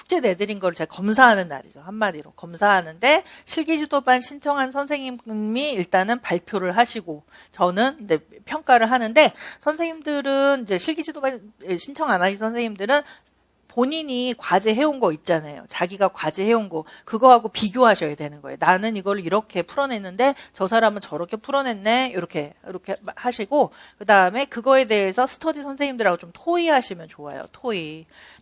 숙제 내드린 걸 제가 검사하는 날이죠. 한마디로 검사하는데 실기지도반 신청한 선생님이 일단은 발표를 하시고 저는 이제 평가를 하는데 선생님들은 이제 실기지도반 신청 안 하신 선생님들은 본인이 과제해온 거 있잖아요. 자기가 과제해온 거 그거하고 비교하셔야 되는 거예요. 나는 이걸 이렇게 풀어냈는데 저 사람은 저렇게 풀어냈네. 이렇게 하시고 그 다음에 그거에 대해서 스터디 선생님들하고 좀 토의하시면 좋아요.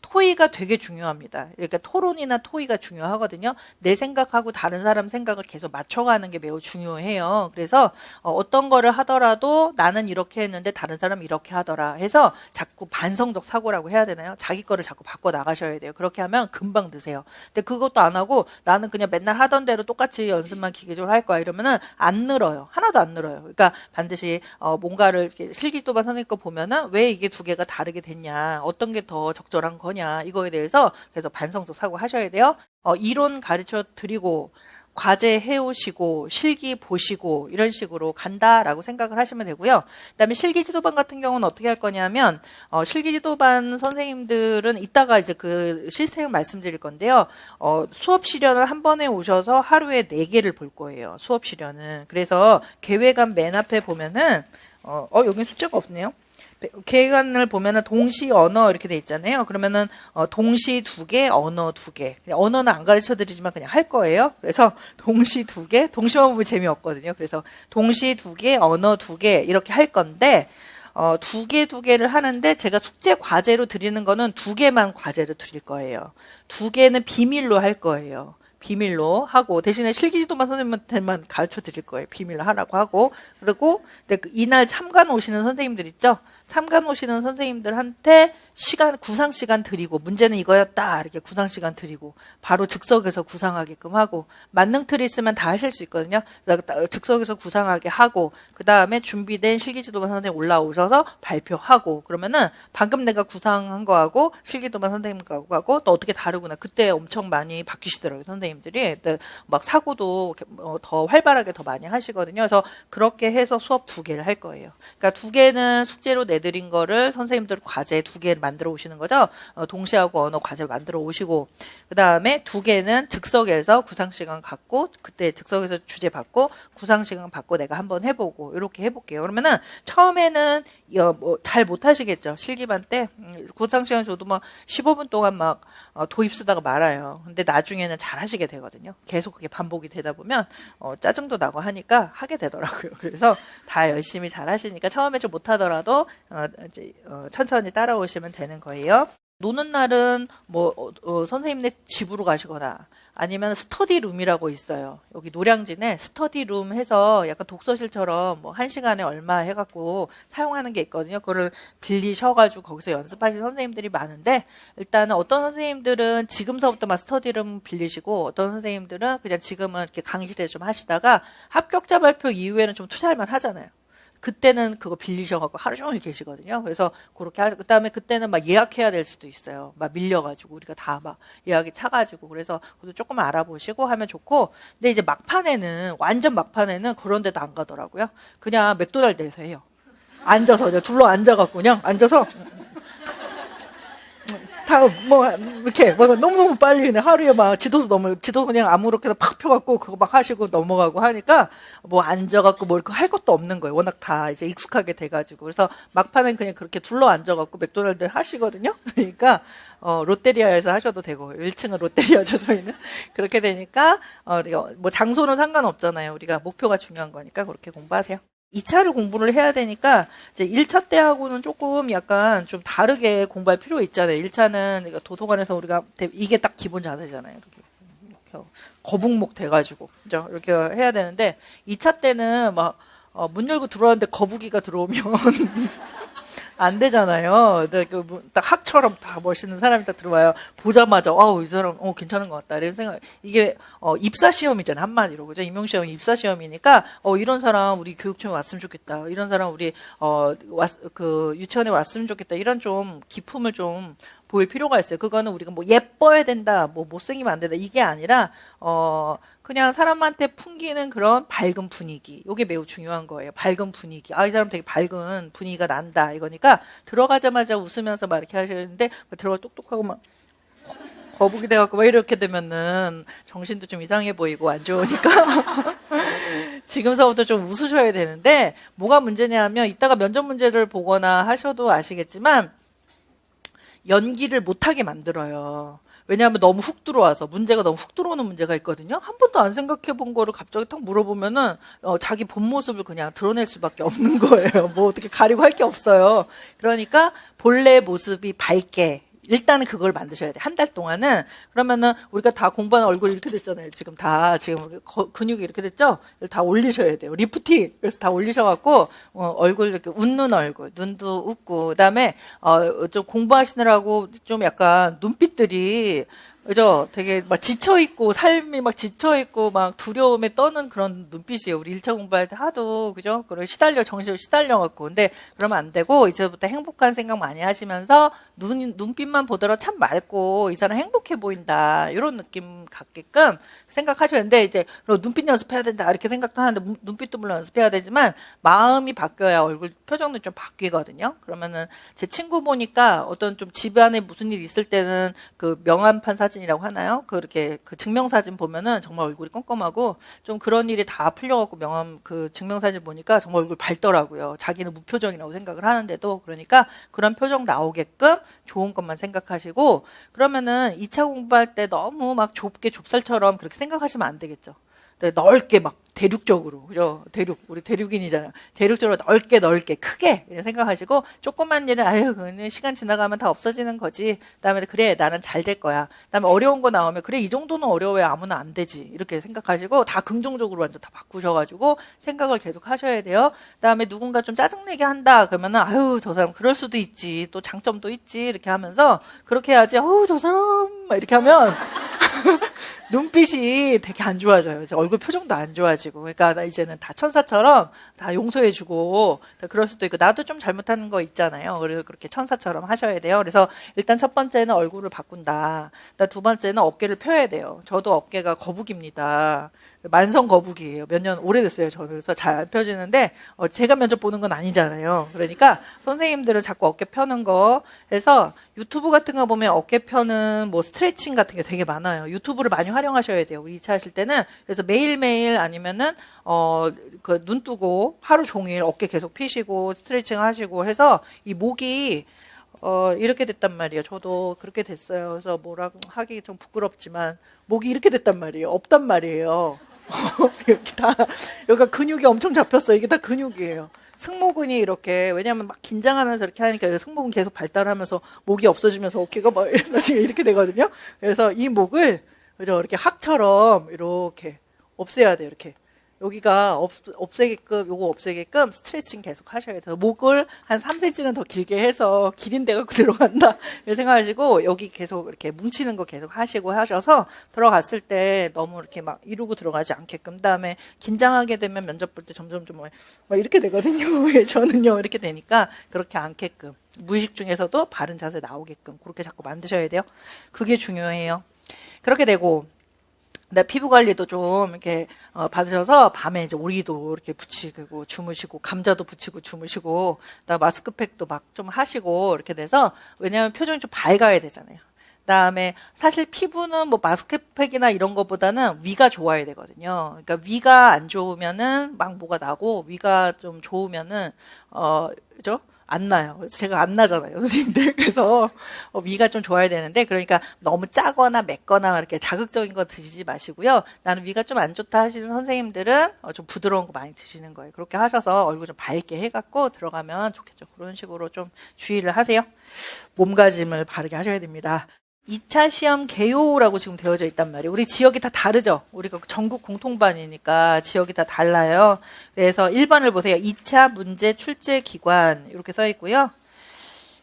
토의가 되게 중요합니다. 그러니까 토론이나 토의가 중요하거든요. 내 생각하고 다른 사람 생각을 계속 맞춰가는 게 매우 중요해요. 그래서 어떤 거를 하더라도 나는 이렇게 했는데 다른 사람은 이렇게 하더라 해서 자꾸 반성적 사고라고 해야 되나요? 자기 거를 자꾸 바꿔 나가셔야 돼요. 그렇게 하면 금방 드세요. 근데 그것도 안 하고 나는 그냥 맨날 하던 대로 똑같이 연습만 기계적으로 할 거야 이러면은 안 늘어요. 하나도 안 늘어요. 그러니까 반드시 뭔가를 실기도반 선생님 거 보면은 왜 이게 두 개가 다르게 됐냐, 어떤 게 더 적절한 거냐 이거에 대해서 계속 반성적 사고 하셔야 돼요. 이론 가르쳐 드리고 과제 해오시고 실기 보시고 이런 식으로 간다라고 생각을 하시면 되고요. 그다음에 실기지도반 같은 경우는 어떻게 할 거냐면 실기지도반 선생님들은 이따가 이제 그 시스템을 말씀드릴 건데요. 수업 시련을 한 번에 오셔서 하루에 4개를 볼 거예요. 수업 시련은. 그래서 계획안 맨 앞에 보면은 여기 숫자가 없네요. 계획안을 보면은 동시 언어 이렇게 돼 있잖아요. 그러면은 동시 2개, 언어 2개. 언어는 안 가르쳐 드리지만 그냥 할 거예요. 그래서 동시 2개, 동시만 보면 재미없거든요. 그래서 동시 2개, 언어 2개 이렇게 할 건데 2개를 하는데 제가 숙제 과제로 드리는 거는 2개만 과제로 드릴 거예요. 2개는 비밀로 할 거예요. 비밀로 하고 대신에 실기지도반 선생님한테만 가르쳐 드릴 거예요. 비밀로 하라고 하고 그리고 이날 참관 오시는 선생님들 있죠. 참관 오시는 선생님들한테 구상 시간 드리고 문제는 이거였다 이렇게 구상 시간 드리고 바로 즉석에서 구상하게끔 하고 만능 틀이 있으면 다 하실 수 있거든요. 즉석에서 구상하게 하고 그 다음에 준비된 실기지도반 선생님 올라오셔서 발표하고 그러면은 방금 내가 구상한 거하고 실기지도반 선생님하고 또 어떻게 다르구나. 그때 엄청 많이 바뀌시더라고요. 선생님들이 막 사고도 더 활발하게 더 많이 하시거든요. 그래서 그렇게 해서 수업 2개를 할 거예요. 그러니까 2개는 숙제로 내드린 거를 선생님들 과제 2개 만들어 오시는 거죠. 동시하고 언어 과제 만들어 오시고 그 다음에 2개는 즉석에서 구상시간 갖고 그때 즉석에서 주제 받고 구상시간 받고 내가 한번 해보고 이렇게 해볼게요. 그러면은 처음에는 잘 못하시겠죠. 실기반 때 구상시간 줘도 막 15분 동안 막 도입 쓰다가 말아요. 근데 나중에는 잘 하시게 되거든요. 계속 그게 반복이 되다 보면 짜증도 나고 하니까 하게 되더라고요. 그래서 다 열심히 잘 하시니까 처음에 좀 못하더라도 천천히 따라오시면 되는 거예요. 노는 날은 선생님네 집으로 가시거나 아니면 스터디룸이라고 있어요. 여기 노량진에 스터디룸 해서 약간 독서실처럼 1시간에 얼마 해갖고 사용하는 게 있거든요. 그거를 빌리셔가지고 거기서 연습하시는 선생님들이 많은데 일단은 어떤 선생님들은 지금서부터 막 스터디룸 빌리시고 어떤 선생님들은 그냥 지금은 이렇게 강의실에 좀 하시다가 합격자 발표 이후에는 좀 투자할 만 하잖아요. 그때는 그거 빌리셔갖고 하루 종일 계시거든요. 그래서 그렇게 하고, 그 다음에 그때는 막 예약해야 될 수도 있어요. 막 밀려가지고, 우리가 다 막 예약이 차가지고. 그래서 그것도 조금 알아보시고 하면 좋고. 근데 이제 완전 막판에는 그런 데도 안 가더라고요. 그냥 맥도날드에서 해요. 앉아서, 그냥 둘러 앉아갖고, 그냥 앉아서. 다 이렇게 너무너무 빨리 그냥 하루에 막 지도 그냥 아무렇게나 팍 펴갖고 그거 막 하시고 넘어가고 하니까 앉아갖고 이렇게 할 것도 없는 거예요. 워낙 다 이제 익숙하게 돼가지고. 그래서 막판엔 그냥 그렇게 둘러 앉아갖고 맥도날드 하시거든요. 그러니까 롯데리아에서 하셔도 되고 1층은 롯데리아죠. 저희는 그렇게 되니까 우리가 장소는 상관없잖아요. 우리가 목표가 중요한 거니까 그렇게 공부하세요. 2차를 공부를 해야 되니까 이제 1차 때하고는 조금 약간 좀 다르게 공부할 필요 있잖아요. 1차는 도서관에서 우리가 이게 딱 기본 자세잖아요. 이렇게 거북목 돼가지고 그죠? 이렇게 해야 되는데 2차 때는 문 열고 들어왔는데 거북이가 들어오면 안 되잖아요. 딱 학처럼 다 멋있는 사람이 딱 들어와요. 보자마자 이 사람 괜찮은 것 같다 이런 생각. 이게 입사 시험이잖아요. 한마디로 그죠? 임용 시험이 입사 시험이니까 이런 사람 우리 교육청에 왔으면 좋겠다. 이런 사람 우리 유치원에 왔으면 좋겠다. 이런 좀 기품을 좀 보일 필요가 있어요. 그거는 우리가 예뻐야 된다, 못생기면 안 된다 이게 아니라 그냥 사람한테 풍기는 그런 밝은 분위기. 이게 매우 중요한 거예요. 밝은 분위기. 이 사람 되게 밝은 분위기가 난다. 이거니까 들어가자마자 웃으면서 막 이렇게 하시는데 들어가 똑똑하고 막 거북이 돼갖고 막 이렇게 되면은 정신도 좀 이상해 보이고 안 좋으니까 지금서부터 좀 웃으셔야 되는데 뭐가 문제냐면 이따가 면접 문제를 보거나 하셔도 아시겠지만 연기를 못하게 만들어요. 왜냐하면 너무 훅 들어와서 문제가 너무 훅 들어오는 문제가 있거든요. 한 번도 안 생각해 본 거를 갑자기 탁 물어보면은 자기 본 모습을 그냥 드러낼 수밖에 없는 거예요. 뭐 어떻게 가리고 할 게 없어요. 그러니까 본래 모습이 밝게 일단은 그걸 만드셔야 돼. 한 달 동안은. 그러면은 우리가 다 공부하는 얼굴이 이렇게 됐잖아요. 지금 근육이 이렇게 됐죠? 다 올리셔야 돼요. 리프팅. 그래서 다 올리셔갖고 얼굴 이렇게 웃는 얼굴, 눈도 웃고, 그다음에 좀 공부하시느라고 좀 약간 눈빛들이 그죠? 되게 막 지쳐있고, 삶이 막 지쳐있고, 막 두려움에 떠는 그런 눈빛이에요. 우리 1차 공부할 때 하도, 그죠? 그리고 정신을 시달려갖고. 근데 그러면 안 되고, 이제부터 행복한 생각 많이 하시면서, 눈빛만 보더라도 참 맑고, 이 사람 행복해 보인다. 이런 느낌 갖게끔 생각하셔야 되는데, 이제, 눈빛 연습해야 된다. 이렇게 생각도 하는데, 눈빛도 물론 연습해야 되지만, 마음이 바뀌어야 얼굴 표정도 좀 바뀌거든요. 그러면은, 제 친구 보니까 어떤 좀 집안에 무슨 일 있을 때는 그 명함판 사진이라고 하나요? 그렇게 그 증명사진 보면은 정말 얼굴이 껌껌하고 좀 그런 일이 다 풀려갖고 그 증명사진 보니까 정말 얼굴 밝더라고요. 자기는 무표정이라고 생각을 하는데도 그러니까 그런 표정 나오게끔 좋은 것만 생각하시고 그러면은 2차 공부할 때 너무 막 좁게 좁쌀처럼 그렇게 생각하시면 안 되겠죠. 넓게 막 대륙적으로 그죠? 우리 대륙인이잖아요. 대륙적으로 넓게 크게 생각하시고 조그만 일은 그냥 시간 지나가면 다 없어지는 거지. 그다음에 그래 나는 잘 될 거야. 그다음에 어려운 거 나오면 그래 이 정도는 어려워야 아무나 안 되지. 이렇게 생각하시고 다 긍정적으로 완전 다 바꾸셔가지고 생각을 계속 하셔야 돼요. 그다음에 누군가 좀 짜증내게 한다 그러면은 저 사람 그럴 수도 있지. 또 장점도 있지. 이렇게 하면서 그렇게 해야지. 저 사람 막 이렇게 하면 눈빛이 되게 안 좋아져요. 얼굴 표정도 안 좋아지고. 그러니까 나 이제는 다 천사처럼 다 용서해주고 그럴 수도 있고 나도 좀 잘못하는 거 있잖아요. 그래서 그렇게 천사처럼 하셔야 돼요. 그래서 일단 첫 번째는 얼굴을 바꾼다. 두 번째는 어깨를 펴야 돼요. 저도 어깨가 거북입니다. 만성 거북이에요. 몇 년 오래됐어요. 저는 그래서 잘 안 펴지는데 제가 면접 보는 건 아니잖아요. 그러니까 선생님들은 자꾸 어깨 펴는 거 해서 유튜브 같은 거 보면 어깨 펴는 뭐 스트레칭 같은 게 되게 많아요. 유튜브를 많이 활용하셔야 돼요. 우리 2차 하실 때는. 그래서 매일매일 아니면은 그 눈 뜨고 하루 종일 어깨 계속 피시고 스트레칭 하시고 해서 이 목이 이렇게 됐단 말이에요. 저도 그렇게 됐어요. 그래서 뭐라고 하기 좀 부끄럽지만 목이 이렇게 됐단 말이에요. 없단 말이에요. 이렇게 다 여기가 근육이 엄청 잡혔어요. 이게 다 근육이에요. 승모근이 이렇게 왜냐하면 막 긴장하면서 이렇게 하니까 승모근 계속 발달하면서 목이 없어지면서 어깨가 막 나중에 이렇게 되거든요. 그래서 이 목을 그죠 이렇게 학처럼 이렇게 없애야 돼요. 이렇게 여기가 없애게끔 스트레칭 계속 하셔야 돼요. 목을 한 3cm는 더 길게 해서 기린 데가 들어간다. 이렇게 생각하시고, 여기 계속 이렇게 뭉치는 거 계속 하셔서 들어갔을 때 너무 이렇게 막 이루고 들어가지 않게끔. 다음에 긴장하게 되면 면접 볼 때 점점 좀 막 이렇게 되거든요. 저는요, 이렇게 되니까 그렇게 않게끔. 무의식 중에서도 바른 자세 나오게끔 그렇게 자꾸 만드셔야 돼요. 그게 중요해요. 그렇게 되고, 피부 관리도 좀 이렇게 받으셔서 밤에 이제 오리도 이렇게 붙이고 주무시고 감자도 붙이고 주무시고 마스크팩도 막 좀 하시고 이렇게 돼서 왜냐하면 표정이 좀 밝아야 되잖아요. 그다음에 사실 피부는 뭐 마스크팩이나 이런 거보다는 위가 좋아야 되거든요. 그러니까 위가 안 좋으면은 막 뭐가 나고 위가 좀 좋으면은 그죠? 안 나요. 제가 안 나잖아요, 선생님들. 그래서 위가 좀 좋아야 되는데 그러니까 너무 짜거나 맵거나 이렇게 자극적인 거 드시지 마시고요. 나는 위가 좀 안 좋다 하시는 선생님들은 좀 부드러운 거 많이 드시는 거예요. 그렇게 하셔서 얼굴 좀 밝게 해갖고 들어가면 좋겠죠. 그런 식으로 좀 주의를 하세요. 몸가짐을 바르게 하셔야 됩니다. 2차 시험 개요라고 지금 되어져 있단 말이에요. 우리 지역이 다 다르죠. 우리가 전국 공통반이니까 지역이 다 달라요. 그래서 1번을 보세요. 2차 문제 출제 기관 이렇게 써 있고요.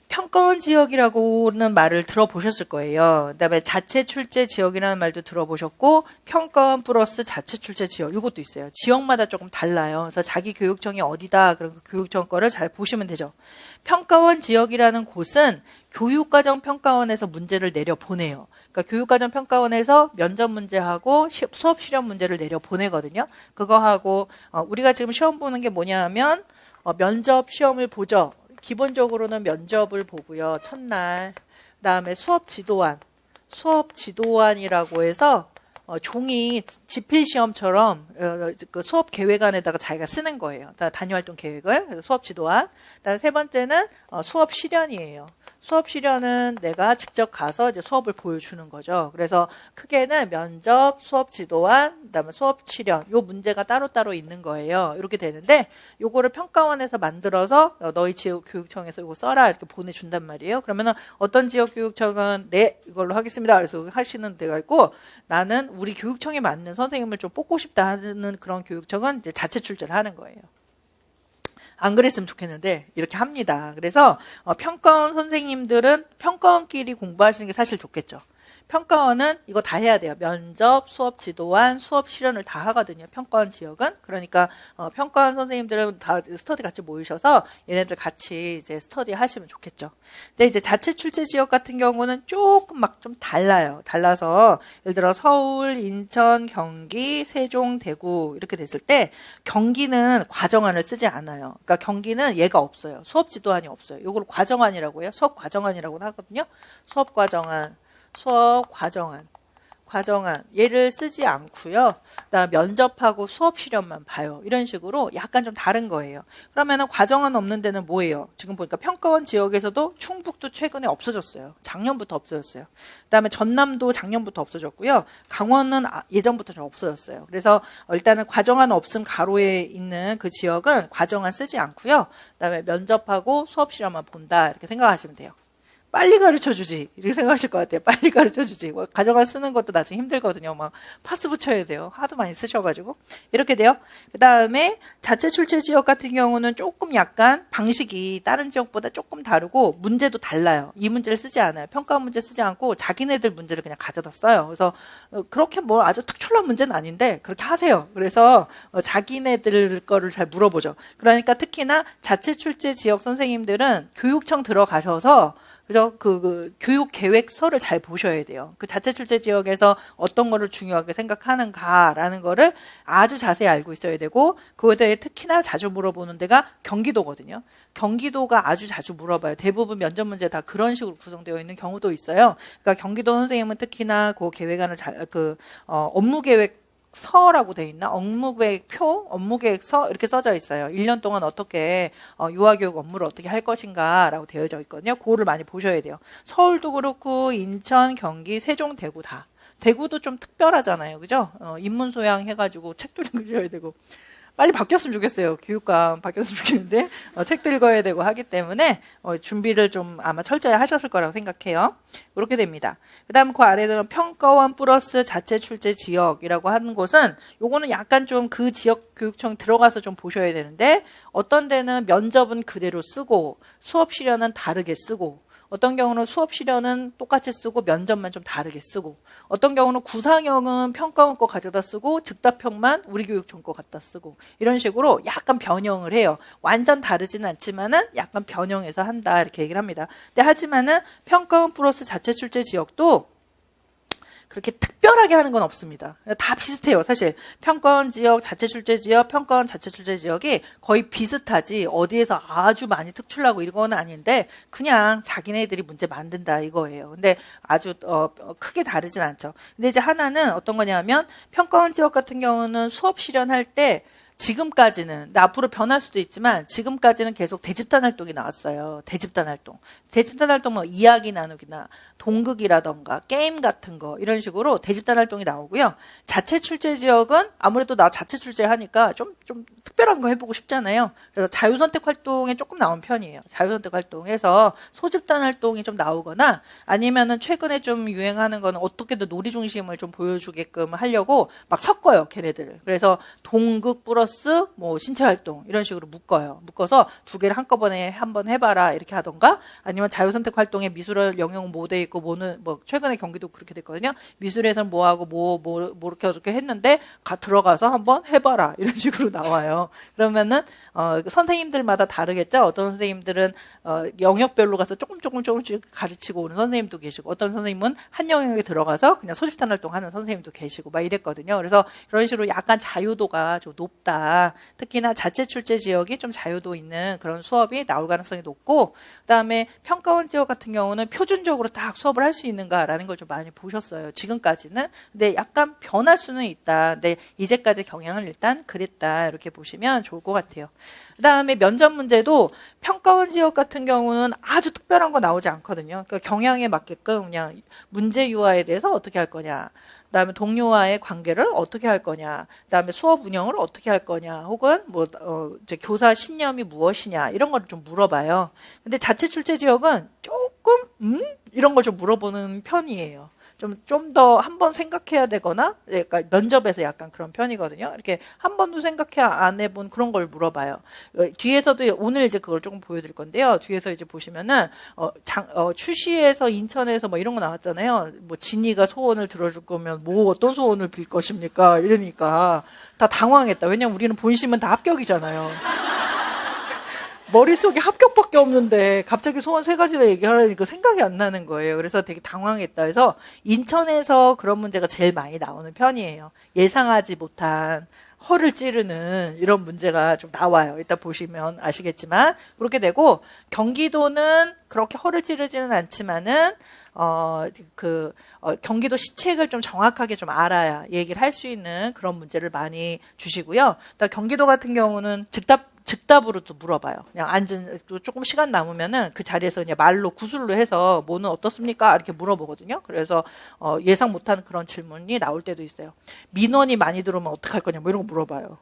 평가원 지역이라고는 말을 들어보셨을 거예요. 그다음에 자체 출제 지역이라는 말도 들어보셨고 평가원 플러스 자체 출제 지역 이것도 있어요. 지역마다 조금 달라요. 그래서 자기 교육청이 어디다 그런 교육청 거를 잘 보시면 되죠. 평가원 지역이라는 곳은 교육과정 평가원에서 문제를 내려보내요. 그러니까 교육과정 평가원에서 면접 문제하고 수업 실험 문제를 내려보내거든요. 그거 하고 우리가 지금 시험 보는 게 뭐냐 하면 면접 시험을 보죠. 기본적으로는 면접을 보고요. 첫날. 그다음에 수업 지도안. 수업 지도안이라고 해서 종이 지필시험처럼 그 수업 계획 안에다가 자기가 쓰는 거예요. 단위활동 계획을. 그래서 수업 지도안. 그다음 세 번째는 수업 실현이에요. 수업 실현은 내가 직접 가서 이제 수업을 보여주는 거죠. 그래서 크게는 면접, 수업 지도안, 그다음에 수업 실현. 요 문제가 따로따로 있는 거예요. 이렇게 되는데 요거를 평가원에서 만들어서 너희 지역 교육청에서 이거 써라 이렇게 보내준단 말이에요. 그러면은 어떤 지역 교육청은 네 이걸로 하겠습니다. 그래서 하시는 데가 있고 나는 우리 교육청에 맞는 선생님을 좀 뽑고 싶다 하는 그런 교육청은 이제 자체 출제를 하는 거예요. 안 그랬으면 좋겠는데 이렇게 합니다. 그래서 평가원 선생님들은 평가원끼리 공부하시는 게 사실 좋겠죠. 평가원은 이거 다 해야 돼요. 면접, 수업 지도안, 수업 실현을 다 하거든요. 평가원 지역은. 그러니까 평가원 선생님들은 다 스터디 같이 모이셔서 얘네들 같이 이제 스터디 하시면 좋겠죠. 근데 이제 자체 출제 지역 같은 경우는 조금 막 좀 달라요. 달라서 예를 들어 서울, 인천, 경기, 세종, 대구 이렇게 됐을 때 경기는 과정안을 쓰지 않아요. 그러니까 경기는 얘가 없어요. 수업 지도안이 없어요. 이걸 과정안이라고 해요. 수업 과정안이라고 하거든요. 수업 과정안. 수업 과정안 얘를 쓰지 않고요. 그다음 면접하고 수업 실현만 봐요. 이런 식으로 약간 좀 다른 거예요. 그러면은 과정안 없는 데는 뭐예요? 지금 보니까 평가원 지역에서도 충북도 최근에 없어졌어요. 작년부터 없어졌어요. 그다음에 전남도 작년부터 없어졌고요. 강원은 예전부터 좀 없어졌어요. 그래서 일단은 과정안 없음 가로에 있는 그 지역은 과정안 쓰지 않고요. 그다음에 면접하고 수업 실현만 본다 이렇게 생각하시면 돼요. 빨리 가르쳐주지 이렇게 생각하실 것 같아요. 빨리 가르쳐주지. 가정안 쓰는 것도 나중에 힘들거든요. 막 파스 붙여야 돼요. 하도 많이 쓰셔가지고 이렇게 돼요. 그 다음에 자체 출제 지역 같은 경우는 조금 약간 방식이 다른 지역보다 조금 다르고 문제도 달라요. 이 문제를 쓰지 않아요. 평가 문제 쓰지 않고 자기네들 문제를 그냥 가져다 써요. 그래서 그렇게 뭐 아주 특출난 문제는 아닌데 그렇게 하세요. 그래서 자기네들 거를 잘 물어보죠. 그러니까 특히나 자체 출제 지역 선생님들은 교육청 들어가셔서 그죠? 그 교육 계획서를 잘 보셔야 돼요. 그 자체 출제 지역에서 어떤 거를 중요하게 생각하는가라는 거를 아주 자세히 알고 있어야 되고 그거에 대해 특히나 자주 물어보는 데가 경기도거든요. 경기도가 아주 자주 물어봐요. 대부분 면접 문제 다 그런 식으로 구성되어 있는 경우도 있어요. 그러니까 경기도 선생님은 특히나 그 계획안을 업무 계획 서라고 돼 있나? 업무계획표, 업무계획서 이렇게 써져 있어요. 1년 동안 어떻게 유아교육 업무를 어떻게 할 것인가라고 되어져 있거든요. 그거를 많이 보셔야 돼요. 서울도 그렇고 인천, 경기, 세종, 대구 다. 대구도 좀 특별하잖아요. 그죠? 인문소양 해가지고 책도 읽으셔야 되고. 빨리 바뀌었으면 좋겠어요. 교육감 바뀌었으면 좋겠는데 책도 읽어야 되고 하기 때문에 준비를 좀 아마 철저히 하셨을 거라고 생각해요. 이렇게 됩니다. 그 다음 그 아래에는 평가원 플러스 자체 출제 지역이라고 하는 곳은 요거는 약간 좀 그 지역 교육청 들어가서 좀 보셔야 되는데 어떤 데는 면접은 그대로 쓰고 수업 실현은 다르게 쓰고 어떤 경우는 수업 실현은 똑같이 쓰고 면접만 좀 다르게 쓰고 어떤 경우는 구상형은 평가원 거 가져다 쓰고 즉답형만 우리 교육청 거 갖다 쓰고 이런 식으로 약간 변형을 해요. 완전 다르지는 않지만은 약간 변형해서 한다 이렇게 얘기를 합니다. 근데 하지만은 평가원 플러스 자체 출제 지역도 그렇게 특별하게 하는 건 없습니다. 다 비슷해요. 사실 평가원 지역, 자체 출제 지역, 평가원 자체 출제 지역이 거의 비슷하지 어디에서 아주 많이 특출나고 이건 아닌데 그냥 자기네들이 문제 만든다 이거예요. 근데 아주 크게 다르진 않죠. 근데 이제 하나는 어떤 거냐면 평가원 지역 같은 경우는 수업 실현할 때 지금까지는 앞으로 변할 수도 있지만 지금까지는 계속 대집단 활동이 나왔어요. 대집단 활동 뭐 이야기 나누기나 동극이라던가 게임 같은 거 이런 식으로 대집단 활동이 나오고요. 자체 출제 지역은 아무래도 나 자체 출제하니까 좀 특별한 거 해보고 싶잖아요. 그래서 자유선택 활동에 조금 나온 편이에요. 자유선택 활동에서 소집단 활동이 좀 나오거나 아니면은 최근에 좀 유행하는 거는 어떻게든 놀이 중심을 좀 보여주게끔 하려고 막 섞어요. 걔네들을. 그래서 동극 플러스 뭐 신체 활동 이런 식으로 묶어서 두 개를 한꺼번에 한번 해봐라 이렇게 하던가 아니면 자유선택 활동에 미술을 영역 뭐 돼 있고 뭐는 뭐 최근에 경기도 그렇게 됐거든요. 미술에서는 뭐하고 뭐 이렇게 했는데 들어가서 한번 해봐라 이런 식으로 나와요. 그러면은 선생님들마다 다르겠죠. 어떤 선생님들은 영역별로 가서 조금씩 가르치고 오는 선생님도 계시고 어떤 선생님은 한 영역에 들어가서 그냥 소집단 활동하는 선생님도 계시고 막 이랬거든요. 그래서 이런 식으로 약간 자유도가 좀 높다. 높다. 특히나 자체 출제 지역이 좀 자유도 있는 그런 수업이 나올 가능성이 높고, 그다음에 평가원 지역 같은 경우는 표준적으로 딱 수업을 할 수 있는가라는 걸 좀 많이 보셨어요. 지금까지는. 근데 약간 변할 수는 있다. 근데 이제까지 경향은 일단 그랬다. 이렇게 보시면 좋을 것 같아요. 그다음에 면접 문제도 평가원 지역 같은 경우는 아주 특별한 거 나오지 않거든요. 그러니까 경향에 맞게끔 그냥 문제 유화에 대해서 어떻게 할 거냐, 그다음에 동료와의 관계를 어떻게 할 거냐, 그다음에 수업 운영을 어떻게 할 거냐, 혹은 이제 교사 신념이 무엇이냐, 이런 걸 좀 물어봐요. 근데 자체 출제 지역은 조금 이런 걸 좀 물어보는 편이에요. 좀 더 한 번 생각해야 되거나, 약간 면접에서 약간 그런 편이거든요. 이렇게 한 번도 생각해 안 해본 그런 걸 물어봐요. 뒤에서도 오늘 이제 그걸 조금 보여드릴 건데요. 뒤에서 이제 보시면은, 출시에서 인천에서 뭐 이런 거 나왔잖아요. 뭐 진이가 소원을 들어줄 거면 뭐 어떤 소원을 빌 것입니까? 이러니까 다 당황했다. 왜냐면 우리는 본심은 다 합격이잖아요. 머릿속에 합격밖에 없는데 갑자기 소원 3가지를 얘기하려니까 생각이 안 나는 거예요. 그래서 되게 당황했다. 그래서 인천에서 그런 문제가 제일 많이 나오는 편이에요. 예상하지 못한 허를 찌르는 이런 문제가 좀 나와요. 이따 보시면 아시겠지만 그렇게 되고, 경기도는 그렇게 허를 찌르지는 않지만은 경기도 시책을 좀 정확하게 좀 알아야 얘기를 할 수 있는 그런 문제를 많이 주시고요. 경기도 같은 경우는 즉답으로도 물어봐요. 그냥 조금 시간 남으면은 그 자리에서 그냥 말로 구술로 해서 뭐는 어떻습니까? 이렇게 물어보거든요. 그래서 예상 못한 그런 질문이 나올 때도 있어요. 민원이 많이 들어오면 어떡할 거냐, 뭐 이런 거 물어봐요.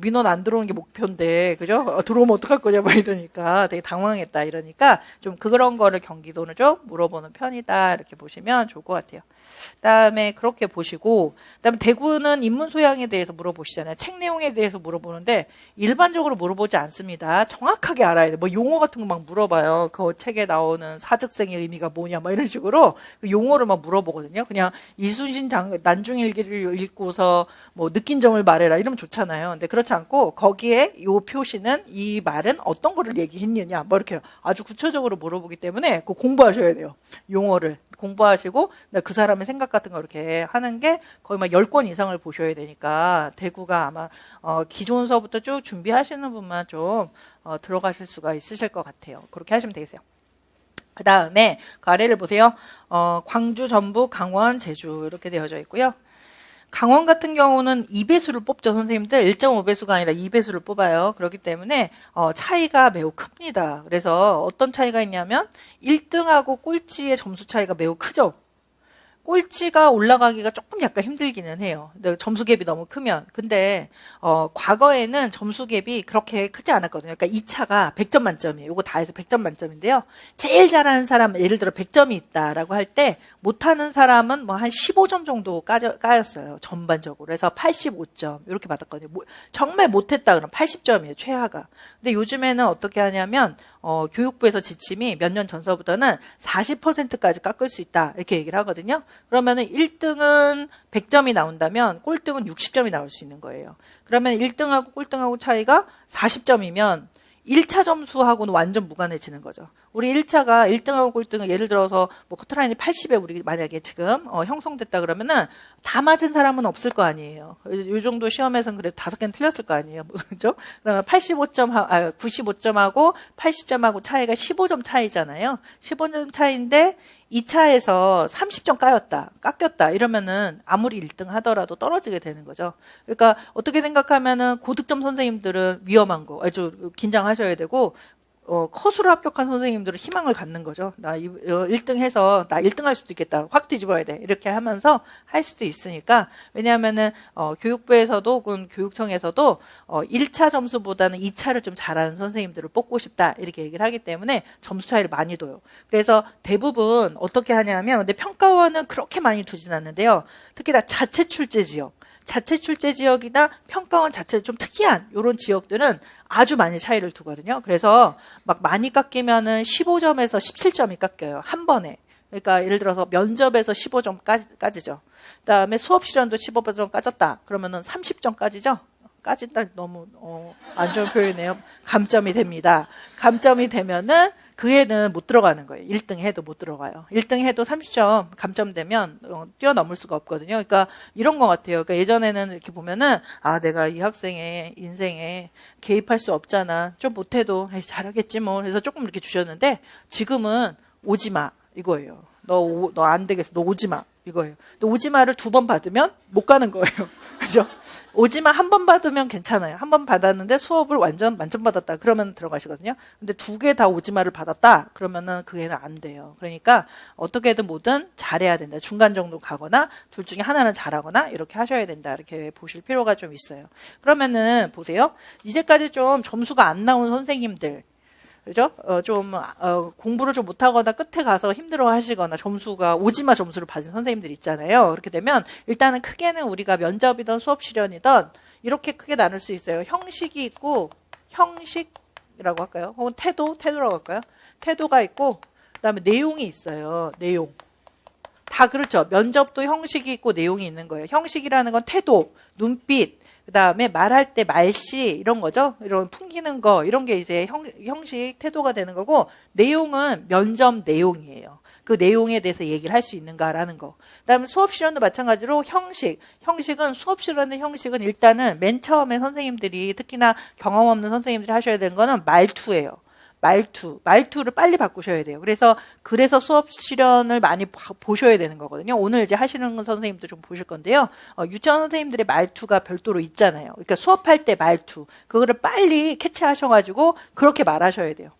민원 안 들어오는 게 목표인데, 그죠? 들어오면 어떡할 거냐, 막 이러니까 되게 당황했다, 이러니까 좀 그런 거를 경기도는 좀 물어보는 편이다, 이렇게 보시면 좋을 것 같아요. 그다음에 그렇게 보시고, 그다음에 대구는 인문 소양에 대해서 물어보시잖아요. 책 내용에 대해서 물어보는데 일반적으로 물어보지 않습니다. 정확하게 알아야 돼요. 뭐 용어 같은 거 막 물어봐요. 그 책에 나오는 사즉생의 의미가 뭐냐, 막 이런 식으로 그 용어를 막 물어보거든요. 그냥 이순신 난중일기를 읽고서 뭐 느낀 점을 말해라 이러면 좋잖아요. 근데 그렇지 않고 거기에 요 표시는 이 말은 어떤 거를 얘기했느냐, 뭐 이렇게 아주 구체적으로 물어보기 때문에 그거 공부하셔야 돼요. 용어를 공부하시고 그 사람의 생각 같은 거 이렇게 하는 게 거의 막 10권 이상을 보셔야 되니까, 대구가 아마 기존서부터 쭉 준비하시는 분만 좀 들어가실 수가 있으실 것 같아요. 그렇게 하시면 되겠어요. 그 다음에 그 아래를 보세요. 광주, 전북, 강원, 제주 이렇게 되어져 있고요. 강원 같은 경우는 2배수를 뽑죠. 선생님들 1.5배수가 아니라 2배수를 뽑아요. 그렇기 때문에 차이가 매우 큽니다. 그래서 어떤 차이가 있냐면 1등하고 꼴찌의 점수 차이가 매우 크죠. 꼴찌가 올라가기가 조금 약간 힘들기는 해요. 점수 갭이 너무 크면. 근데 과거에는 점수 갭이 그렇게 크지 않았거든요. 그러니까 2차가 100점 만점이에요. 이거 다 해서 100점 만점인데요. 제일 잘하는 사람, 예를 들어 100점이 있다라고 할 때 못하는 사람은 뭐 한 15점 정도 까였어요. 전반적으로. 그래서 85점 이렇게 받았거든요. 정말 못했다 그러면 80점이에요. 최하가. 근데 요즘에는 어떻게 하냐면 교육부에서 지침이 몇 년 전서부터는 40%까지 깎을 수 있다 이렇게 얘기를 하거든요. 그러면은 1등은 100점이 나온다면 꼴등은 60점이 나올 수 있는 거예요. 그러면 1등하고 꼴등하고 차이가 40점이면 1차 점수하고는 완전 무관해지는 거죠. 우리 1차가 1등하고 꼴등은 예를 들어서 뭐 커트라인이 80에 우리 만약에 지금 형성됐다 그러면은 다 맞은 사람은 없을 거 아니에요. 이 정도 시험에서는 그래도 5개는 틀렸을 거 아니에요. 그죠? 그러면 95점하고 80점하고 차이가 15점 차이잖아요. 15점 차이인데 2차에서 30점 깎였다 이러면은 아무리 1등 하더라도 떨어지게 되는 거죠. 그러니까 어떻게 생각하면은 고득점 선생님들은 위험한 거, 아주 긴장하셔야 되고, 커수로 합격한 선생님들은 희망을 갖는 거죠. 나 1등 해서 나 1등 할 수도 있겠다. 확 뒤집어야 돼. 이렇게 하면서 할 수도 있으니까. 왜냐하면은 교육부에서도 혹은 교육청에서도 1차 점수보다는 2차를 좀 잘하는 선생님들을 뽑고 싶다. 이렇게 얘기를 하기 때문에 점수 차이를 많이 둬요. 그래서 대부분 어떻게 하냐면, 근데 평가원은 그렇게 많이 두진 않는데요. 특히 다 자체 출제 지역이나 평가원 자체를 좀 특이한 이런 지역들은 아주 많이 차이를 두거든요. 그래서 막 많이 깎이면은 15점에서 17점이 깎여요. 한 번에. 그러니까 예를 들어서 면접에서 15점 까지죠. 그다음에 수업 시간도 15점 까졌다. 그러면은 30점까지죠. 까진다 너무 안 좋은 표현이네요. 감점이 됩니다. 감점이 되면은 그 애는 못 들어가는 거예요. 1등 해도 못 들어가요. 1등 해도 30점 감점되면 뛰어넘을 수가 없거든요. 그러니까 이런 것 같아요. 그러니까 예전에는 이렇게 보면은 내가 이 학생의 인생에 개입할 수 없잖아. 좀 못해도 잘하겠지 뭐. 그래서 조금 이렇게 주셨는데 지금은 오지 마 이거예요. 너 안 되겠어. 너 오지 마 이거예요. 너 오지 마를 2번 받으면 못 가는 거예요. 그죠? 오지 마 1번 받으면 괜찮아요. 1번 받았는데 수업을 완전 만점 받았다. 그러면 들어가시거든요. 근데 2개 다 오지 마를 받았다. 그러면은 그 애는 안 돼요. 그러니까 어떻게든 뭐든 잘해야 된다. 중간 정도 가거나 둘 중에 하나는 잘하거나 이렇게 하셔야 된다. 이렇게 보실 필요가 좀 있어요. 그러면은 보세요. 이제까지 좀 점수가 안 나온 선생님들 그죠? 공부를 좀 못하거나 끝에 가서 힘들어 하시거나 점수가 오지마 점수를 받은 선생님들 있잖아요. 그렇게 되면 일단은 크게는 우리가 면접이든 수업 실현이든 이렇게 크게 나눌 수 있어요. 형식이 있고, 형식이라고 할까요? 혹은 태도라고 할까요? 태도가 있고, 그 다음에 내용이 있어요. 내용. 다 그렇죠. 면접도 형식이 있고 내용이 있는 거예요. 형식이라는 건 태도, 눈빛, 그 다음에 말할 때 말씨 이런 거죠. 이런 풍기는 거 이런 게 이제 형식 태도가 되는 거고 내용은 면접 내용이에요. 그 내용에 대해서 얘기를 할 수 있는가라는 거. 그 다음에 수업 실현도 마찬가지로 형식은 수업 실현의 형식은 일단은 맨 처음에 선생님들이 특히나 경험 없는 선생님들이 하셔야 되는 거는 말투예요. 말투를 빨리 바꾸셔야 돼요. 그래서 수업 실현을 많이 보셔야 되는 거거든요. 오늘 이제 하시는 선생님도 좀 보실 건데요. 유치원 선생님들의 말투가 별도로 있잖아요. 그러니까 수업할 때 말투. 그거를 빨리 캐치하셔가지고 그렇게 말하셔야 돼요.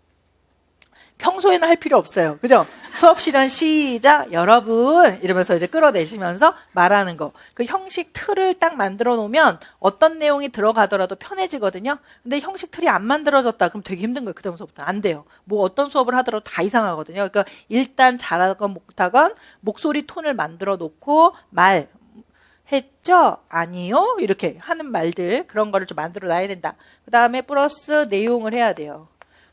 평소에는 할 필요 없어요. 그죠? 수업 실현 시작, 여러분! 이러면서 이제 끌어내시면서 말하는 거. 그 형식 틀을 딱 만들어 놓으면 어떤 내용이 들어가더라도 편해지거든요. 근데 형식 틀이 안 만들어졌다. 그럼 되게 힘든 거예요. 그다음부터 안 돼요. 뭐 어떤 수업을 하더라도 다 이상하거든요. 그러니까 일단 잘하건 못하건 목소리 톤을 만들어 놓고 했죠? 아니요? 이렇게 하는 말들, 그런 거를 좀 만들어 놔야 된다. 그 다음에 플러스 내용을 해야 돼요.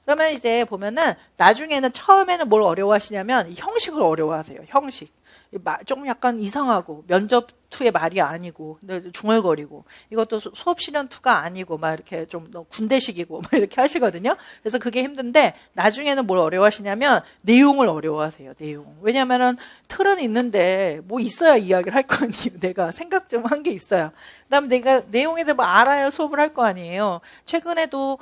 그러면 이제 보면은 나중에는 처음에는 뭘 어려워하시냐면 이 형식을 어려워하세요. 형식. 조금 약간 이상하고 면접 투의 말이 아니고 근데 중얼거리고 이것도 수업 실현 투가 아니고 막 이렇게 좀 군대식이고 막 이렇게 하시거든요. 그래서 그게 힘든데 나중에는 뭘 어려워하시냐면 내용을 어려워하세요. 내용. 왜냐면은 틀은 있는데 뭐 있어야 이야기를 할 거 아니에요. 내가 생각 좀 한 게 있어야. 그다음에 내가 내용에 대해 뭐 알아야 수업을 할 거 아니에요. 최근에도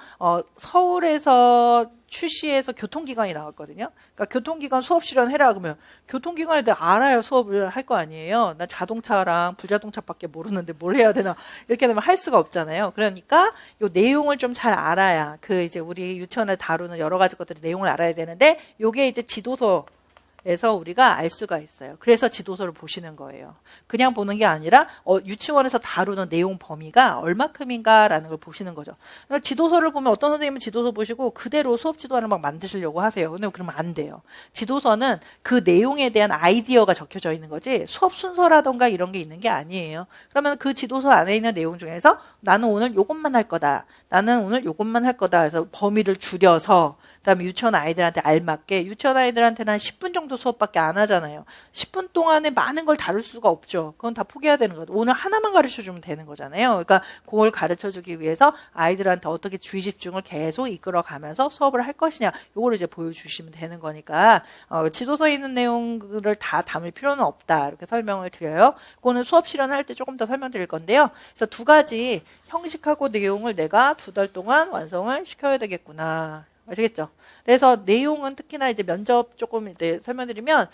서울에서 출시해서 교통기관이 나왔거든요. 그러니까 교통기관 수업 실현해라 그러면 교통기관에 대해 알아야 수업을 할 거 아니에요. 나 자동차랑 불자동차밖에 모르는데 뭘 해야 되나 이렇게 되면 할 수가 없잖아요. 그러니까 요 내용을 좀 잘 알아야 이제 우리 유치원을 다루는 여러 가지 것들의 내용을 알아야 되는데 요게 이제 지도서에서 우리가 알 수가 있어요. 그래서 지도서를 보시는 거예요. 그냥 보는 게 아니라 유치원에서 다루는 내용 범위가 얼마큼인가라는 걸 보시는 거죠. 그러니까 지도서를 보면 어떤 선생님은 지도서 보시고 그대로 수업 지도안을 막 만드시려고 하세요. 근데 그러면 안 돼요. 지도서는 그 내용에 대한 아이디어가 적혀져 있는 거지 수업 순서라던가 이런 게 있는 게 아니에요. 그러면 그 지도서 안에 있는 내용 중에서 나는 오늘 요것만 할 거다. 나는 오늘 요것만 할 거다. 해서 범위를 줄여서 그다음에 유치원 아이들한테 알맞게 유치원 아이들한테는 한 10분 정도 수업밖에 안 하잖아요. 10분 동안에 많은 걸 다룰 수가 없죠. 그건 다 포기해야 되는 거죠. 오늘 하나만 가르쳐주면 되는 거잖아요. 그러니까 그걸 가르쳐주기 위해서 아이들한테 어떻게 주의 집중을 계속 이끌어가면서 수업을 할 것이냐 이걸 이제 보여주시면 되는 거니까 지도서에 있는 내용을 다 담을 필요는 없다. 이렇게 설명을 드려요. 그거는 수업 실현할 때 조금 더 설명드릴 건데요. 그래서 두 가지 형식하고 내용을 내가 2달 동안 완성을 시켜야 되겠구나. 아시겠죠? 그래서 내용은 특히나 이제 면접 조금 이제 설명드리면,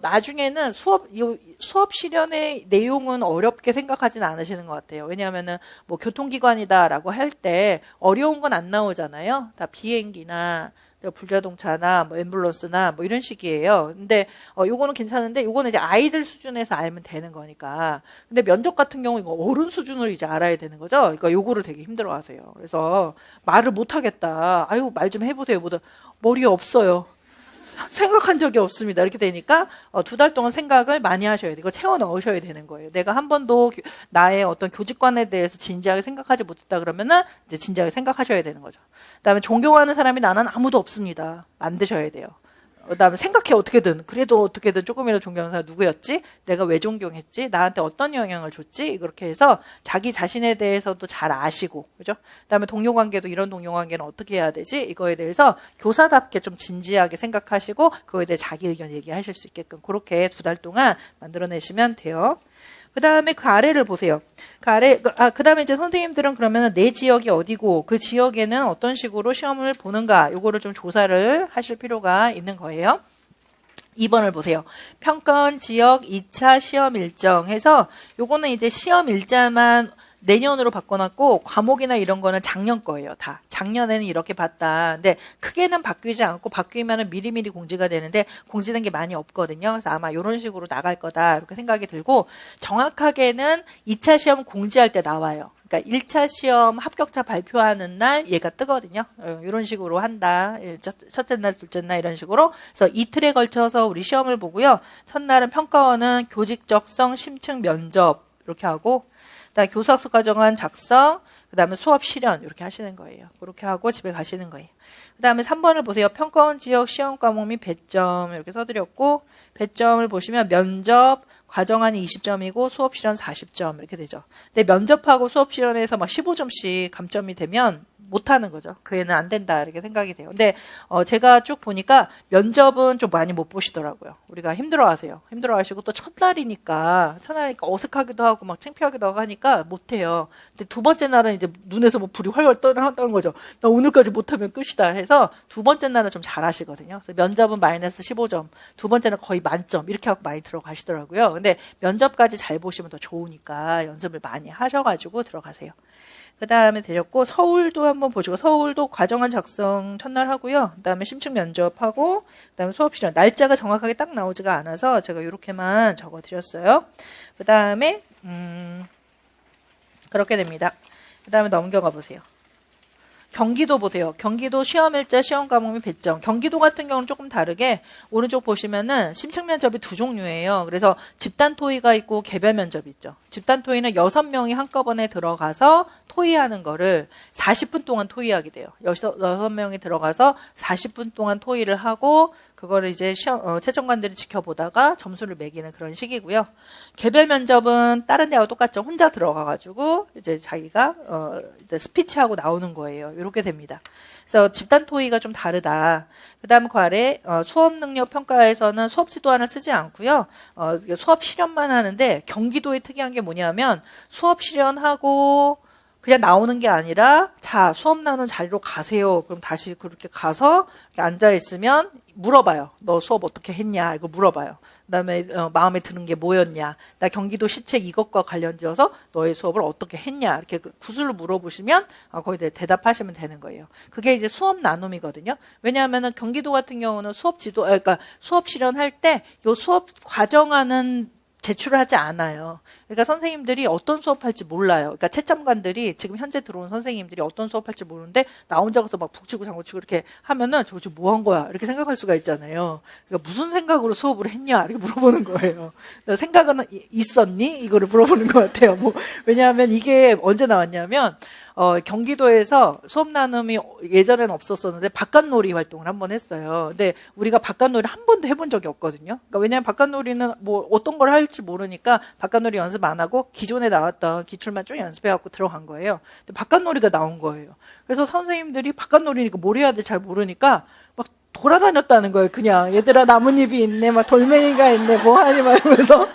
나중에는 수업 실현의 내용은 어렵게 생각하지는 않으시는 것 같아요. 왜냐하면은 뭐 교통기관이다라고 할 때 어려운 건 안 나오잖아요. 다 비행기나 불자동차나 뭐 앰뷸런스나 뭐 이런 식이에요. 근데 요거는 괜찮은데 요거는 이제 아이들 수준에서 알면 되는 거니까. 근데 면접 같은 경우 이거 어른 수준을 이제 알아야 되는 거죠. 그러니까 요거를 되게 힘들어하세요. 그래서 말을 못 하겠다. 아유 말 좀 해보세요. 보다 머리에 없어요. 생각한 적이 없습니다. 이렇게 되니까 2달 동안 생각을 많이 하셔야 돼요. 이거 채워 넣으셔야 되는 거예요. 내가 한 번도 나의 어떤 교직관에 대해서 진지하게 생각하지 못했다 그러면은 이제 진지하게 생각하셔야 되는 거죠. 그다음에 존경하는 사람이 나는 아무도 없습니다. 만드셔야 돼요. 그다음에 생각해 어떻게든 그래도 어떻게든 조금이라도 존경하는 사람 누구였지? 내가 왜 존경했지? 나한테 어떤 영향을 줬지? 그렇게 해서 자기 자신에 대해서도 잘 아시고 그죠? 그다음에 동료 관계도 이런 동료 관계는 어떻게 해야 되지? 이거에 대해서 교사답게 좀 진지하게 생각하시고 그거에 대해 자기 의견 얘기하실 수 있게끔 그렇게 2달 동안 만들어내시면 돼요. 그 다음에 그 아래를 보세요. 그 다음에 이제 선생님들은 그러면 내 지역이 어디고 그 지역에는 어떤 식으로 시험을 보는가 요거를 좀 조사를 하실 필요가 있는 거예요. 2번을 보세요. 평가원 지역 2차 시험 일정 해서 요거는 이제 시험 일자만 내년으로 바꿔놨고 과목이나 이런 거는 작년 거예요. 다. 작년에는 이렇게 봤다. 근데 크게는 바뀌지 않고 바뀌면은 미리미리 공지가 되는데 공지된 게 많이 없거든요. 그래서 아마 이런 식으로 나갈 거다 이렇게 생각이 들고 정확하게는 2차 시험 공지할 때 나와요. 그러니까 1차 시험 합격자 발표하는 날 얘가 뜨거든요. 이런 식으로 한다. 첫째 날, 둘째 날 이런 식으로. 그래서 이틀에 걸쳐서 우리 시험을 보고요. 첫날은 평가원은 교직 적성 심층 면접 이렇게 하고 그다음에 교사학습 과정안 작성, 그다음에 수업 실현 이렇게 하시는 거예요. 그렇게 하고 집에 가시는 거예요. 그다음에 3번을 보세요. 평가원 지역 시험 과목 및 배점 이렇게 써드렸고 배점을 보시면 면접 과정안이 20점이고 수업 실현 40점 이렇게 되죠. 근데 면접하고 수업 실현에서 막 15점씩 감점이 되면 못하는 거죠. 그 애는 안 된다 이렇게 생각이 돼요. 근데 제가 쭉 보니까 면접은 좀 많이 못 보시더라고요. 우리가 힘들어하세요. 힘들어하시고 또 첫날이니까 어색하기도 하고 막 창피하기도 하고 하니까 못해요. 근데 2번째 날은 이제 눈에서 뭐 불이 활활 떠는 거죠. 나 오늘까지 못하면 끝이다 해서 2번째 날은 좀 잘하시거든요. 그래서 면접은 마이너스 15점, 2번째는 거의 만점 이렇게 하고 많이 들어가시더라고요. 근데 면접까지 잘 보시면 더 좋으니까 연습을 많이 하셔가지고 들어가세요. 그 다음에 되셨고 서울도 한번 보시고 서울도 과정안 작성 첫날 하고요. 그 다음에 심층 면접하고 그 다음에 수업 실현 날짜가 정확하게 딱 나오지가 않아서 제가 이렇게만 적어드렸어요. 그 다음에 그렇게 됩니다. 그 다음에 넘겨가 보세요. 경기도 보세요. 경기도 시험일자, 시험 과목 및 배점. 경기도 같은 경우는 조금 다르게 오른쪽 보시면은 심층 면접이 2종류예요. 그래서 집단 토의가 있고 개별 면접이 있죠. 집단 토의는 6명이 한꺼번에 들어가서 토의하는 거를 40분 동안 토의하게 돼요. 6명이 들어가서 40분 동안 토의를 하고 그거를 이제 채점관들이 지켜보다가 점수를 매기는 그런 식이고요. 개별 면접은 다른 데하고 똑같죠. 혼자 들어가가지고 이제 자기가 이제 스피치하고 나오는 거예요. 이렇게 됩니다. 그래서 집단 토의가 좀 다르다. 그다음 그 아래 수업 능력 평가에서는 수업 지도안을 쓰지 않고요. 수업 실현만 하는데 경기도의 특이한 게 뭐냐면 수업 실현하고 그냥 나오는 게 아니라 자 수업 나눈 자리로 가세요. 그럼 다시 그렇게 가서 앉아 있으면 물어봐요. 너 수업 어떻게 했냐 이거 물어봐요. 그다음에 마음에 드는 게 뭐였냐. 나 경기도 시책 이것과 관련지어서 너의 수업을 어떻게 했냐 이렇게 구슬로 물어보시면 거기에 대답하시면 되는 거예요. 그게 이제 수업 나눔이거든요. 왜냐하면은 경기도 같은 경우는 수업 지도 그러니까 수업 실현할 때 요 수업 과정하는 제출을 하지 않아요. 그러니까 선생님들이 어떤 수업할지 몰라요. 그러니까 채점관들이 지금 현재 들어온 선생님들이 어떤 수업할지 모르는데 나 혼자 가서 막 북치고 장구치고 이렇게 하면은 저 지금 뭐 한 거야 이렇게 생각할 수가 있잖아요. 그러니까 무슨 생각으로 수업을 했냐 이렇게 물어보는 거예요. 너 생각은 있었니? 이거를 물어보는 것 같아요. 왜냐하면 이게 언제 나왔냐면 경기도에서 수업 나눔이 예전에는 없었었는데 바깥놀이 활동을 한번 했어요. 근데 우리가 바깥놀이 한 번도 해본 적이 없거든요. 그러니까 왜냐하면 바깥놀이는 뭐 어떤 걸 할지 모르니까 바깥놀이 연습 안 하고 기존에 나왔던 기출만 쭉 연습해갖고 들어간 거예요. 근데 바깥놀이가 나온 거예요. 그래서 선생님들이 바깥놀이니까 뭘 해야 돼 잘 모르니까 막 돌아다녔다는 거예요. 그냥 얘들아 나뭇잎이 있네, 막 돌멩이가 있네, 뭐 하니 막 이러면서.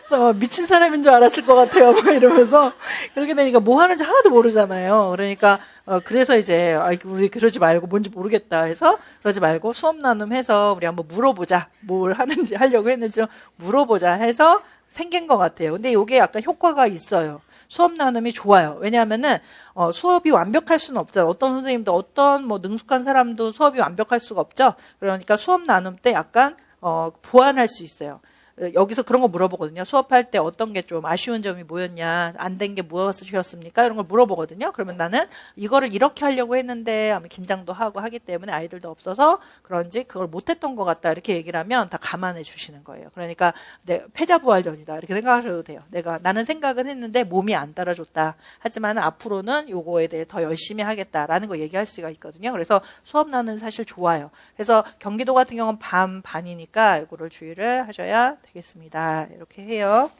그래서 미친 사람인 줄 알았을 것 같아요. 막 이러면서 그렇게 되니까 뭐 하는지 하나도 모르잖아요. 그러니까 그래서 이제 우리 그러지 말고 뭔지 모르겠다 해서 그러지 말고 수업 나눔해서 우리 한번 물어보자. 뭘 하는지 하려고 했는지 물어보자 해서 생긴 것 같아요. 근데 이게 약간 효과가 있어요. 수업 나눔이 좋아요. 왜냐하면은 수업이 완벽할 수는 없죠. 어떤 선생님도 어떤 뭐 능숙한 사람도 수업이 완벽할 수가 없죠. 그러니까 수업 나눔 때 약간 보완할 수 있어요. 여기서 그런 거 물어보거든요. 수업할 때 어떤 게 좀 아쉬운 점이 뭐였냐, 안 된 게 무엇이었습니까? 이런 걸 물어보거든요. 그러면 나는 이거를 이렇게 하려고 했는데 아마 긴장도 하고 하기 때문에 아이들도 없어서 그런지 그걸 못했던 것 같다 이렇게 얘기를 하면 다 감안해 주시는 거예요. 그러니까 패자부활전이다 이렇게 생각하셔도 돼요. 나는 생각은 했는데 몸이 안 따라줬다. 하지만 앞으로는 요거에 대해 더 열심히 하겠다라는 거 얘기할 수가 있거든요. 그래서 수업 나누는 사실 좋아요. 그래서 경기도 같은 경우는 반이니까 이거를 주의를 하셔야 되겠습니다. 이렇게 해요.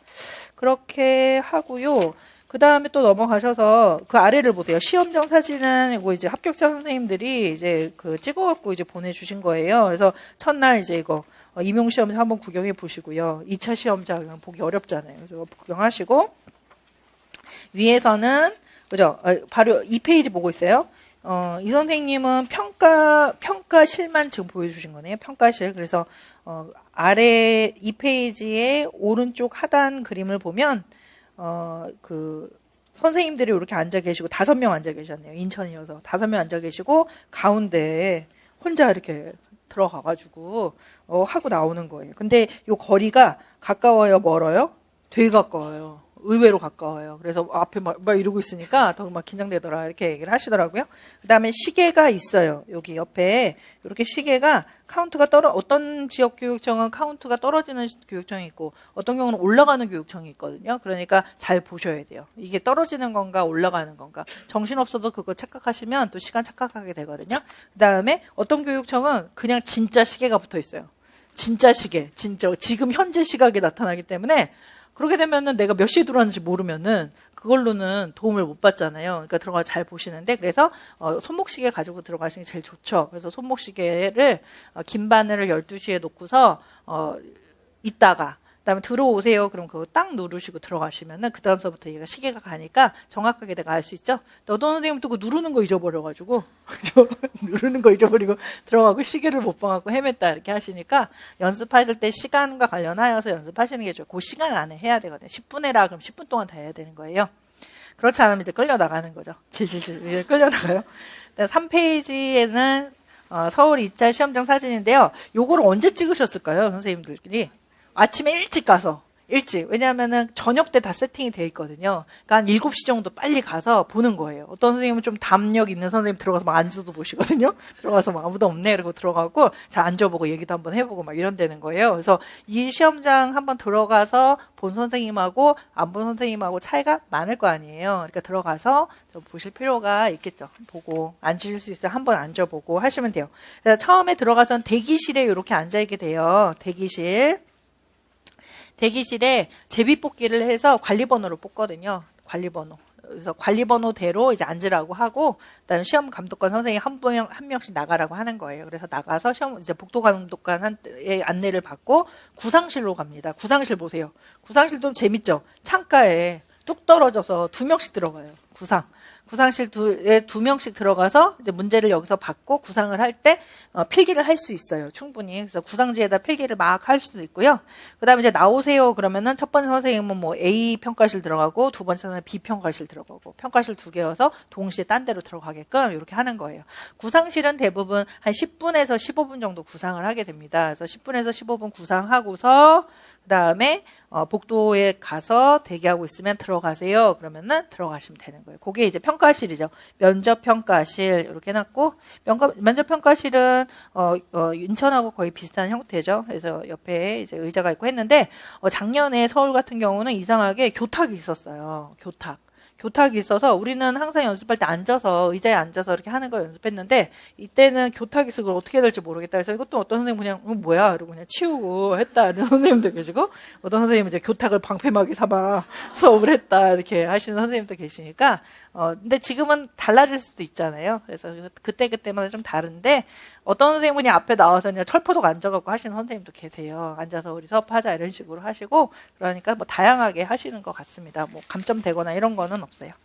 그렇게 하고요. 그 다음에 또 넘어가셔서 그 아래를 보세요. 시험장 사진은 이거 이제 합격자 선생님들이 이제 그 찍어갖고 이제 보내주신 거예요. 그래서 첫날 이제 이거 임용시험 한번 구경해 보시고요. 2차 시험장 보기 어렵잖아요. 그래서 구경하시고 위에서는 그죠? 바로 2페이지 보고 있어요. 이 선생님은 평가실만 지금 보여주신 거네요. 평가실. 그래서 아래 2페이지의 오른쪽 하단 그림을 보면 그 선생님들이 이렇게 앉아 계시고 5명 앉아 계셨네요. 인천이어서 5명 앉아 계시고 가운데에 혼자 이렇게 들어가가지고 하고 나오는 거예요. 근데 요 거리가 가까워요, 멀어요? 되게 가까워요. 의외로 가까워요. 그래서 앞에 막 이러고 있으니까 더 막 긴장되더라 이렇게 얘기를 하시더라고요. 그 다음에 시계가 있어요. 여기 옆에 이렇게 시계가 카운트가 어떤 지역 교육청은 카운트가 떨어지는 교육청이 있고 어떤 경우는 올라가는 교육청이 있거든요. 그러니까 잘 보셔야 돼요. 이게 떨어지는 건가 올라가는 건가. 정신없어도 그거 착각하시면 또 시간 착각하게 되거든요. 그 다음에 어떤 교육청은 그냥 진짜 시계가 붙어 있어요. 진짜 시계, 진짜 지금 현재 시각에 나타나기 때문에 그렇게 되면은 내가 몇 시에 들어왔는지 모르면은 그걸로는 도움을 못 받잖아요. 그러니까 들어가 잘 보시는데 그래서 손목시계 가지고 들어가시는 게 제일 좋죠. 그래서 손목시계를 긴 바늘을 12시에 놓고서 있다가 그다음에 들어오세요. 그럼 그거 딱 누르시고 들어가시면은 그 다음서부터 얘가 시계가 가니까 정확하게 내가 알 수 있죠. 어떤 선생님은 또 그 누르는 거 잊어버려가지고 누르는 거 잊어버리고 들어가고 시계를 못 봐갖고 헤맸다 이렇게 하시니까 연습하실 때 시간과 관련하여서 연습하시는 게 좋아요. 그 시간 안에 해야 되거든요. 10분 해라 그럼 10분 동안 다 해야 되는 거예요. 그렇지 않으면 이제 끌려 나가는 거죠. 질질질 끌려 나가요. 3페이지에는 서울 2차 시험장 사진인데요. 요거를 언제 찍으셨을까요, 선생님들끼리? 아침에 일찍 가서 일찍. 왜냐하면은 저녁 때 다 세팅이 돼 있거든요. 그러니까 한 7시 정도 빨리 가서 보는 거예요. 어떤 선생님은 좀 담력 있는 선생님 들어가서 막 앉아도 보시거든요. 들어가서 막 아무도 없네 이러고 들어가고 자 앉아보고 얘기도 한번 해보고 막 이런다는 거예요. 그래서 이 시험장 한번 들어가서 본 선생님하고 안 본 선생님하고 차이가 많을 거 아니에요. 그러니까 들어가서 좀 보실 필요가 있겠죠. 보고 앉으실 수 있어요. 한번 앉아보고 하시면 돼요. 그래서 처음에 들어가서는 대기실에 이렇게 앉아있게 돼요. 대기실에 제비뽑기를 해서 관리번호를 뽑거든요. 관리번호. 그래서 관리번호대로 이제 앉으라고 하고, 그다음에 시험 감독관 선생님 한 명씩 나가라고 하는 거예요. 그래서 나가서 이제 복도 감독관의 안내를 받고 구상실로 갑니다. 구상실 보세요. 구상실도 재밌죠? 창가에 뚝 떨어져서 2명씩 들어가요. 구상실에 2명씩 들어가서 이제 문제를 여기서 받고 구상을 할 때 필기를 할 수 있어요. 충분히. 그래서 구상지에다 필기를 막 할 수도 있고요. 그다음에 이제 나오세요. 그러면은 첫 번째 선생님은 뭐 A 평가실 들어가고 두 번째 선생님은 B 평가실 들어가고 평가실 2개여서 동시에 딴 데로 들어가게끔 이렇게 하는 거예요. 구상실은 대부분 한 10분에서 15분 정도 구상을 하게 됩니다. 그래서 10분에서 15분 구상하고서 그다음에 복도에 가서 대기하고 있으면 들어가세요. 그러면은 들어가시면 되는 거예요. 그게 이제 평가실이죠. 면접 평가실 이렇게 해놨고 면접 평가실은 인천하고 거의 비슷한 형태죠. 그래서 옆에 이제 의자가 있고 했는데 작년에 서울 같은 경우는 이상하게 교탁이 있었어요. 교탁이 있어서 우리는 항상 연습할 때 의자에 앉아서 이렇게 하는 거 연습했는데 이때는 교탁이 있어서 그걸 어떻게 해야 될지 모르겠다 해서 이것도 어떤 선생님 그냥 뭐야 이러고 그냥 치우고 했다 이런 선생님도 계시고 어떤 선생님은 이제 교탁을 방패막이 삼아 수업을 했다 이렇게 하시는 선생님도 계시니까 근데 지금은 달라질 수도 있잖아요. 그래서 그때마다 좀 다른데 어떤 선생님이 앞에 나와서 그냥 철포덕 앉아갖고 하시는 선생님도 계세요. 앉아서 우리 수업하자 이런 식으로 하시고 그러니까 뭐 다양하게 하시는 것 같습니다. 뭐 감점되거나 이런 거는 없어요.